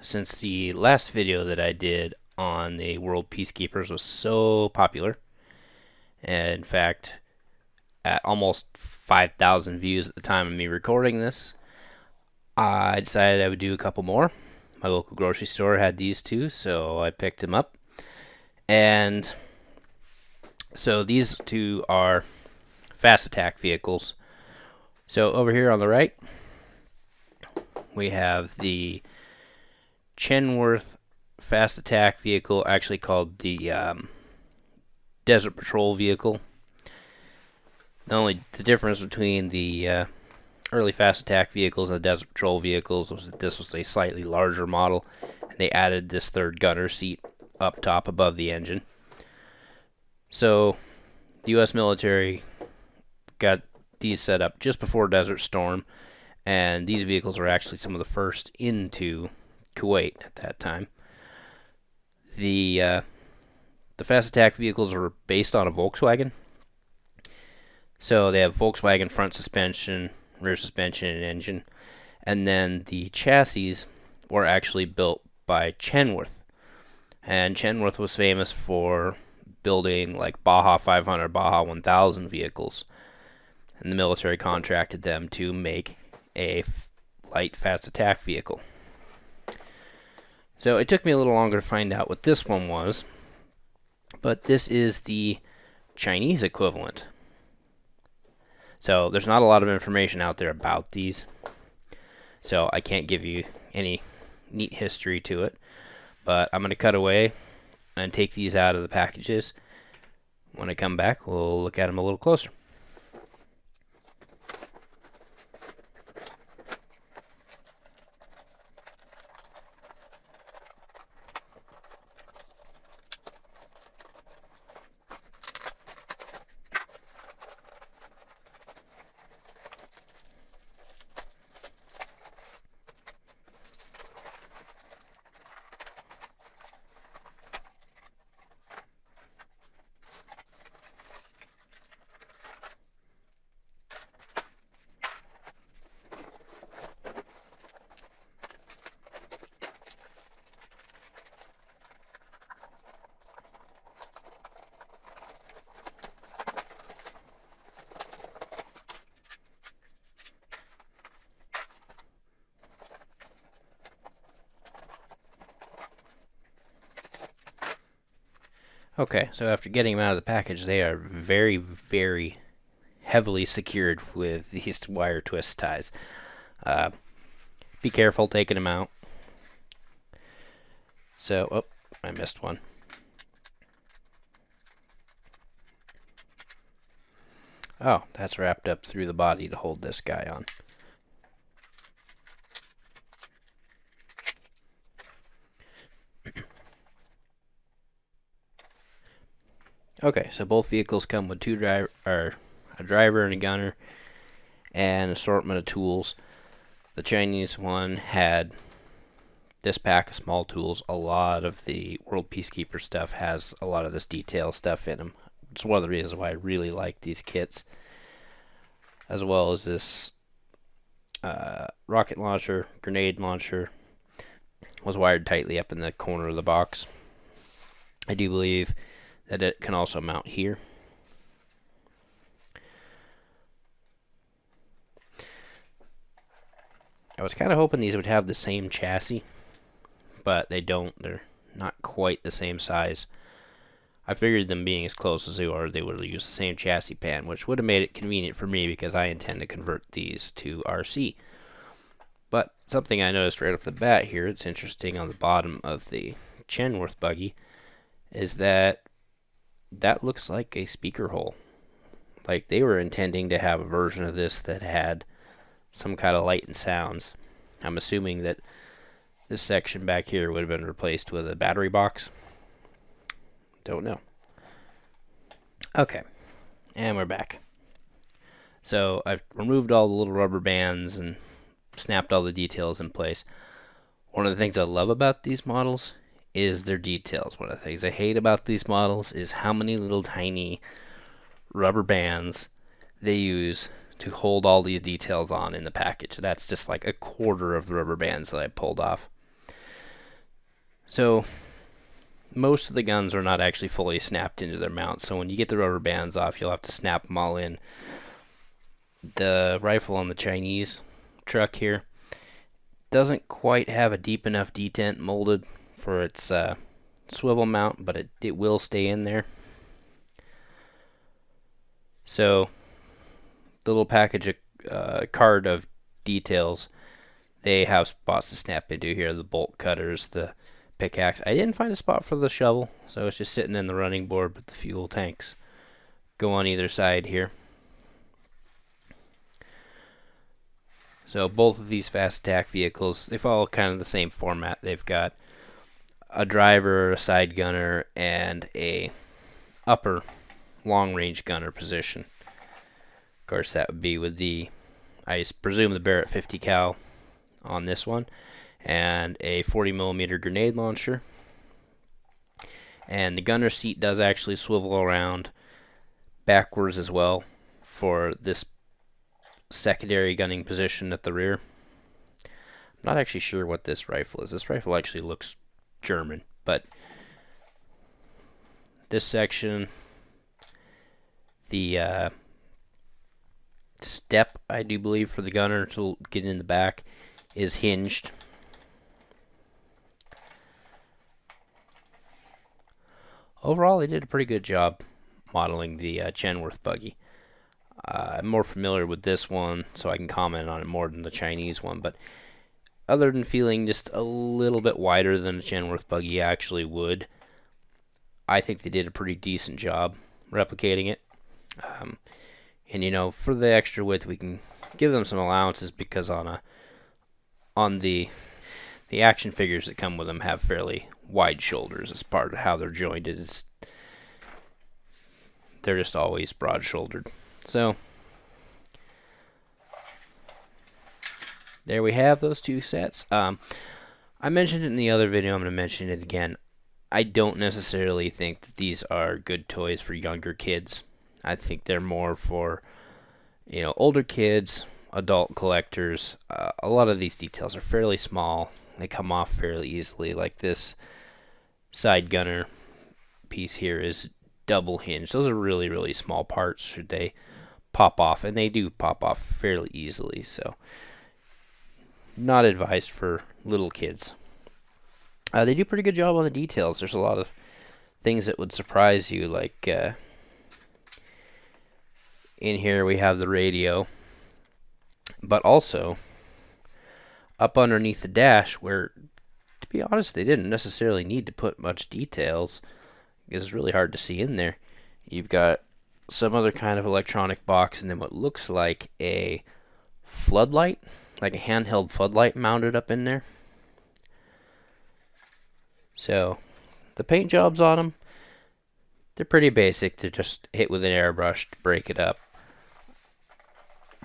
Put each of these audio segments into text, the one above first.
since the last video that I did on the World Peacekeepers was so popular, and in fact, at almost 5,000 views at the time of me recording this, I decided I would do a couple more. My local grocery store had these two, so I picked them up. And so these two are fast attack vehicles. So over here on the right, we have the Chenworth fast attack vehicle, actually called the Desert Patrol vehicle. The difference between the early fast attack vehicles and the Desert Patrol vehicles was that this was a slightly larger model, and they added this third gunner seat up top above the engine. So the U.S. military got these set up just before Desert Storm, and these vehicles were actually some of the first into Kuwait at that time. The fast attack vehicles were based on a Volkswagen. So they have Volkswagen front suspension, rear suspension, and engine. And then the chassis were actually built by Chenworth. And Chenworth was famous for building like Baja 500, Baja 1000 vehicles. And the military contracted them to make a light fast attack vehicle. So it took me a little longer to find out what this one was, but this is the Chinese equivalent. So there's not a lot of information out there about these, so I can't give you any neat history to it, but I'm going to cut away and take these out of the packages. When I come back, we'll look at them a little closer. Okay, so after getting them out of the package, they are very, very heavily secured with these wire twist ties. Be careful taking them out. So, oh, I missed one. Oh, that's wrapped up through the body to hold this guy on. Okay, so both vehicles come with a driver and a gunner, and an assortment of tools. The Chinese one had this pack of small tools. A lot of the World Peacekeeper stuff has a lot of this detail stuff in them. It's one of the reasons why I really like these kits, as well as this rocket launcher, grenade launcher, was wired tightly up in the corner of the box. I do believe that it can also mount here. I was kind of hoping these would have the same chassis, but they don't. They're not quite the same size. I figured them being as close as they are, they would use the same chassis pan, which would have made it convenient for me because I intend to convert these to RC. But something I noticed right off the bat here, it's interesting on the bottom of the Chenworth buggy, is that looks like a speaker hole. Like they were intending to have a version of this that had some kind of light and sounds. I'm assuming that this section back here would have been replaced with a battery box. Don't know. Okay, and we're back. So I've removed all the little rubber bands and snapped all the details in place. One of the things I love about these models is their details. One of the things I hate about these models is how many little tiny rubber bands they use to hold all these details on in the package. That's just like a quarter of the rubber bands that I pulled off. So most of the guns are not actually fully snapped into their mounts, so when you get the rubber bands off, you'll have to snap them all in. The rifle on the Chinese truck here doesn't quite have a deep enough detent molded for its swivel mount, but it will stay in there. So the little package card of details, they have spots to snap into here, the bolt cutters, the pickaxe. I didn't find a spot for the shovel, so it's just sitting in the running board, but the fuel tanks go on either side here. So both of these fast attack vehicles, they follow kind of the same format. They've got a driver, a side gunner, and a upper long-range gunner position. Of course, that would be with the, I presume, the Barrett 50 cal on this one, and a 40mm grenade launcher. And the gunner seat does actually swivel around backwards as well for this secondary gunning position at the rear. I'm not actually sure what this rifle is. This rifle actually looks German, but this section, the step, I do believe, for the gunner to get in the back is hinged. Overall, they did a pretty good job modeling the Chenworth buggy. I'm more familiar with this one, so I can comment on it more than the Chinese one, but other than feeling just a little bit wider than a Chenworth buggy actually would, I think they did a pretty decent job replicating it. And you know, for the extra width, we can give them some allowances because on the action figures that come with them have fairly wide shoulders as part of how they're jointed. They're just always broad-shouldered. So there we have those two sets. I mentioned it in the other video. I'm going to mention it again. I don't necessarily think that these are good toys for younger kids. I think they're more for, you know, older kids, adult collectors. A lot of these details are fairly small. They come off fairly easily. Like this side gunner piece here is double hinged. Those are really, really small parts should they pop off, and they do pop off fairly easily, so not advised for little kids. They do a pretty good job on the details. There's a lot of things that would surprise you, like in here we have the radio, but also up underneath the dash, where, to be honest, they didn't necessarily need to put much details because it's really hard to see in there. You've got some other kind of electronic box, and then what looks like a floodlight, like a handheld floodlight mounted up in there. So the paint jobs on them, they're pretty basic. They're just hit with an airbrush to break it up.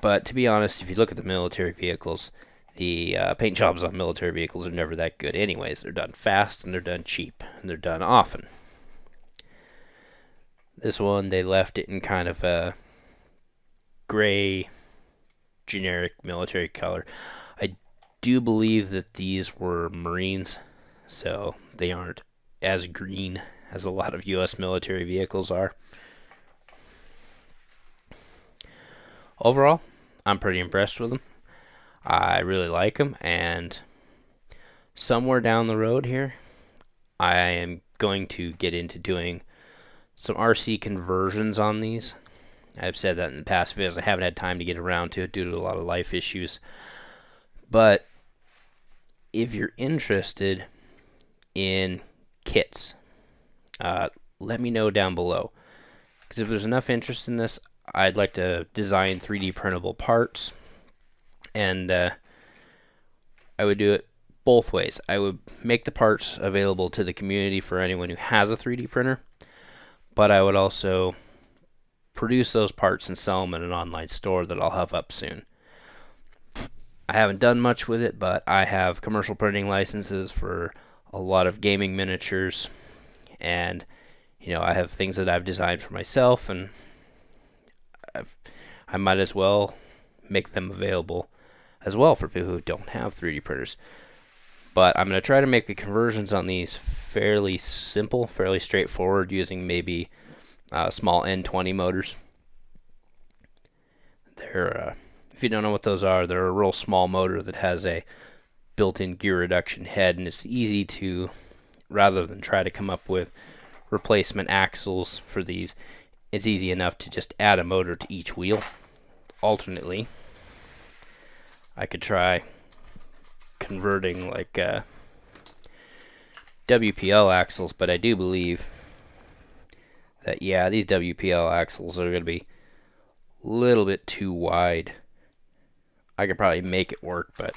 But to be honest, if you look at the military vehicles, the paint jobs on military vehicles are never that good anyways. They're done fast, and they're done cheap, and they're done often. This one, they left it in kind of a gray, generic military color. I do believe that these were Marines, so they aren't as green as a lot of U.S. military vehicles are. Overall, I'm pretty impressed with them. I really like them, and somewhere down the road here, I am going to get into doing some RC conversions on these. I've said that in the past videos. I haven't had time to get around to it due to a lot of life issues. But if you're interested in kits, let me know down below. Because if there's enough interest in this, I'd like to design 3D printable parts. And I would do it both ways. I would make the parts available to the community for anyone who has a 3D printer. But I would also produce those parts and sell them in an online store that I'll have up soon. I haven't done much with it, but I have commercial printing licenses for a lot of gaming miniatures, and you know, I have things that I've designed for myself, and I might as well make them available as well for people who don't have 3D printers. But I'm going to try to make the conversions on these fairly simple, fairly straightforward, using maybe small N20 motors. They're, if you don't know what those are, they're a real small motor that has a built-in gear reduction head, and it's easy to, rather than try to come up with replacement axles for these, it's easy enough to just add a motor to each wheel. Alternately, I could try converting like WPL axles, but I do believe that, yeah, these WPL axles are going to be a little bit too wide. I could probably make it work, but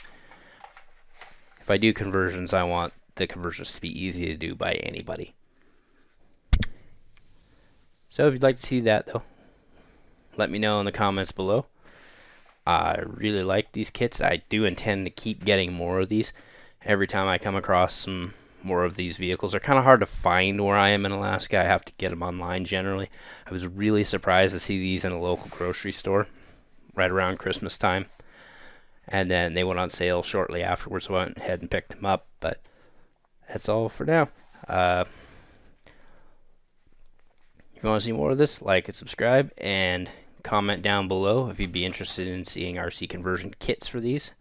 if I do conversions, I want the conversions to be easy to do by anybody. So if you'd like to see that, though, let me know in the comments below. I really like these kits. I do intend to keep getting more of these. Every time I come across some more of these vehicles, they're kind of hard to find where I am in Alaska. I have to get them online generally. I was really surprised to see these in a local grocery store right around Christmas time. And then they went on sale shortly afterwards, so I went ahead and picked them up. But that's all for now. If you want to see more of this, like and subscribe, and comment down below if you'd be interested in seeing RC conversion kits for these.